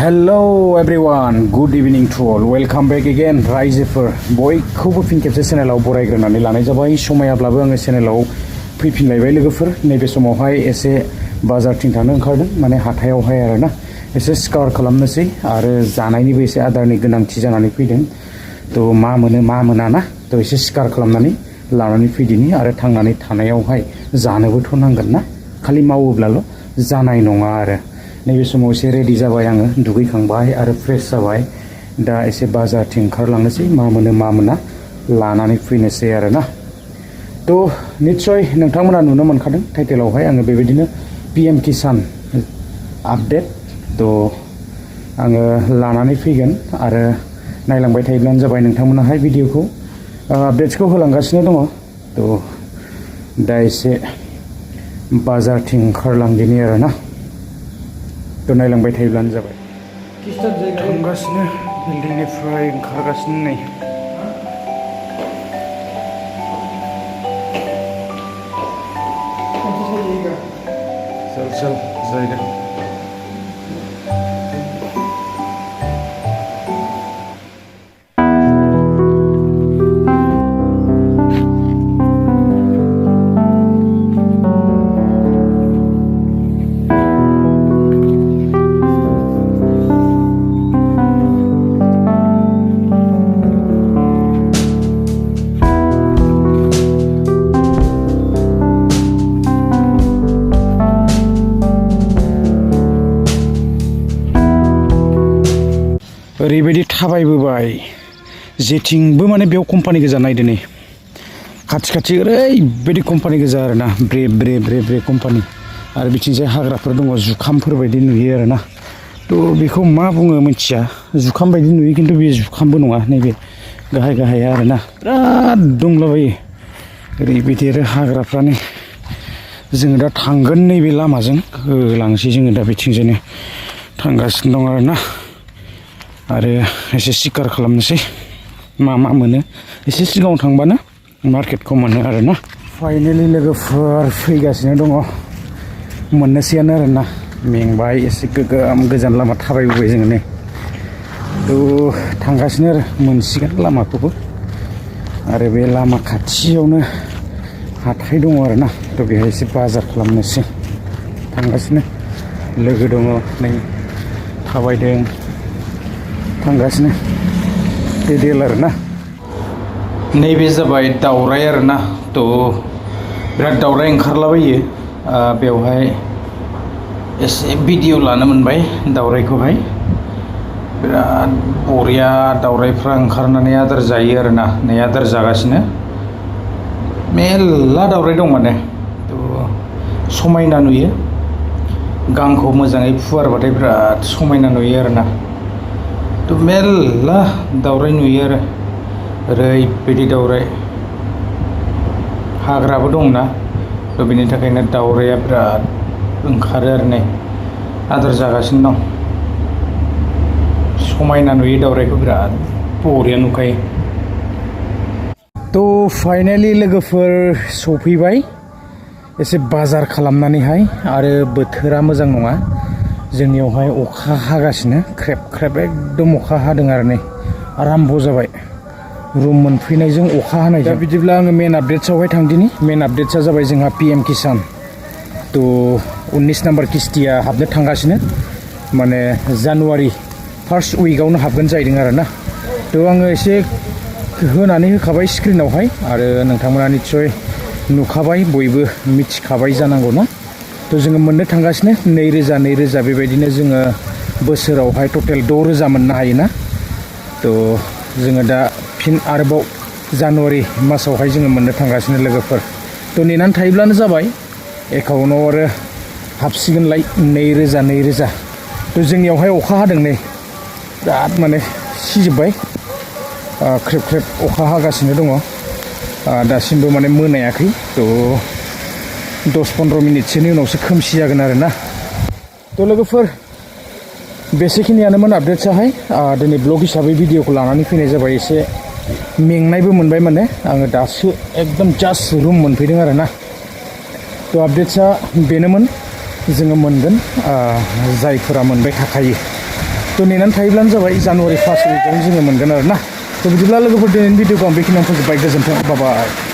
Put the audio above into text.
Hello everyone, good evening to all. Welcome back again. रायजोफोर बयखौबो फिन खेबसे चेनेलाव बरायग्रोनानै लानाय जाबाय। समायाब्लाबो आङो चेनेलाव फैफिनलायबाय लोगोफोर। नैबे समावहाय एसे बाजारथिं थांनो ओंखारदों, माने हाथायावहाय आरोना एसे स्कार खालामनोसै आरो जानायनिबो एसे आदारनि गोनांथि जानानै फैदों। थ' मा मोनो मा मोना ना, थ' एसे स्कार खालामनानै लानानै फैदिनि आरो थांनानै थानायावहाय जानोबोथ' नांगोन ना, खालि मावोब्लाल' जानाय नङा आरो। नैबे समाव एसे रेडि जाबाय आङो, दुगैखांबाय आरो फ्रेश जाबाय। दा एसे बाजारथिं ओंखारलांनोसै, मा मोनो मा मोना लानानै फैनोसै आरोना। थ' निस्सय नोंथांमोना नुनो मोनखादों टाइटेलावहाय आङो बेबायदिनो PM किसान आपडेट थ' आङो लानानै फैगोन आरो नायलांबाय थायोब्लानो जाबाय। नोंथांमोनाहाय भिडिअखौ आपडेट्सखौ होलांगासिनो दङ। थ' दा एसे बाजारथिं ओंखारलांदिनि आरोना, थ' नायलांबाय थायोब्लानो जाबाय। थांगासिनो बिल्डिंनिफ्राय ओंखारगासिनो नै। चल जायगा ओरैबायदि थाबायबोबाय जेथिंबो माने बेयाव कम्पानि गोजा नायदो नै, खाथि खाथि ओरैबायदि कम्पानि गोजा आरोना, ब्रे ब्रे ब्रे ब्रे कम्पानि। आरो बिथिंजाय हाग्राफोर दङ, जुखामफोर बायदि नुयो आरोना। थ' बेखौ मा बुङो मिथिया, जुखाम बायदि नुयो खिन्थु बे जुखामबो नङा, नैबे गाहाय गाहाया आरोना बिराद दंलाबायो ओरैबायदि आरो हाग्राफ्रानो। जोङो दा थांगोन नैबे लामाजों होलांसै, जोङो दा बिथिंजायनो थांगासिनो दं आरोना। आरो एसे सिकार खालामनोसै मा मा मोनो, एसे सिगाङाव थांबानो मार्केटखौ मोनो आरोना। फाइनेलि लोगोफोर फैगासिनो दङ, मोननोसैयानो आरोना। मेंबाय, एसे गोजान लामा थाबायबोबाय जोङो नै। थ' थांगासिनो आरो मोनसिगोन लामाखौबो। आरो बे लामा खाथियावनो हाथाय दङ आरोना, थ' बेहाय एसे बाजार खालामनोसै थांगासिनो। लोगो दङ नै, थाबायदों थांगासिनो डेल आरोना। नैबे जाबाय दावराय आरोना। थ' बिराद दावराय ओंखारलाबायो बेवहाय एसे भिडिअ लानो मोनबाय दावरायखौहाय। बिराद बरिया दावरायफ्रा ओंखारनानै आदार जायो आरोना, नै आदार जागासिनो। मेरला दावराय दं माने, थ' समायना नुयो। गांखौ मोजाङै फुवारबाथाय बिराद समायना नुयो आरोना। थ' मेरला दावराय नुयो आरो, ओरैबायदि दावराय। हाग्राबो दंना, थ' बेनि थाखायनो दावराया बिराद ओंखारो आरो नै आदार जागासिनो दं। समायना नुयो दावरायखौ, बिराद बरिया नुखायो। थ' फाइनेलि लोगोफोर सफैबाय एसे बाजार खालामनानैहाय, आरो बोथोरा मोजां नङा जोंनियावहाय, अखा हागासिनो ख्रेब ख्रेब एकदम अखा हादों आरो नै आराम्भ' जाबाय रुम मोनफैनायजों अखा हानाय। दा बिदिब्ला आङो मेन आपडेट्सआवहाय थांदिनि। मेन आपडेट्सआ जाबाय जोंहा PM किसान। थ' 19 नाम्बार किस्तिया हाबनो थांगासिनो, माने जानुवारि फार्स्ट उइकआवनो हाबगोन जाहैदों आरोना। थ' आङो एसे होनानै होखाबाय स्क्रिनावहाय, आरो नोंथांमोना निस्सय नुखाबाय, बयबो मिथिखाबाय जानांगौ ना। थ' जोङो मोननो थांगासिनो 2000 बेबायदिनो जोङो बोसोरावहाय टटेल 6000 मोननो हायोना। थ' जोङो दा फिन आरोबाव जानुवारि मासावहाय जोङो मोननो थांगासिनो लोगोफोर। थ' नेनानै थायोब्लानो जाबाय, एकाउन्टआव आरो हाबसिगोनलाय 2000। थ' जोंनियावहाय अखा हादों नै, बिराद माने सिजोब्बाय, ख्रेब ख्रेब अखा हागासिनो दङ। दासिमबो माने मोनायाखै। थ' 10-15 मिनिटसोनि उनावसो खोमसि जागोन आरोना। थ' लोगोफोर बेसेखिनियानोमोन आपडेट्सआहाय। दिनै ब्लग हिसाबै भिडिअखौ लानानै फैनाय जाबाय। एसे मेंनायबो मोनबाय, माने आङो दासो एकदम जास्ट रुम मोनफैदों आरोना। थ' आपडेट्सआ बेनोमोन, जोङो मोनगोन जायफोरा मोनबाय थाखायो। थ' थ' नेनानै थायोब्लानो जाबाय जानुवारि 1 उइकआवनो जोङो मोनगोन आरो ना थ' बिदिब्ला लोगोफोर दिनैनि भिडिअखौ आं बेखिनियावनो फोजोबबाय गोजोन्थों बाय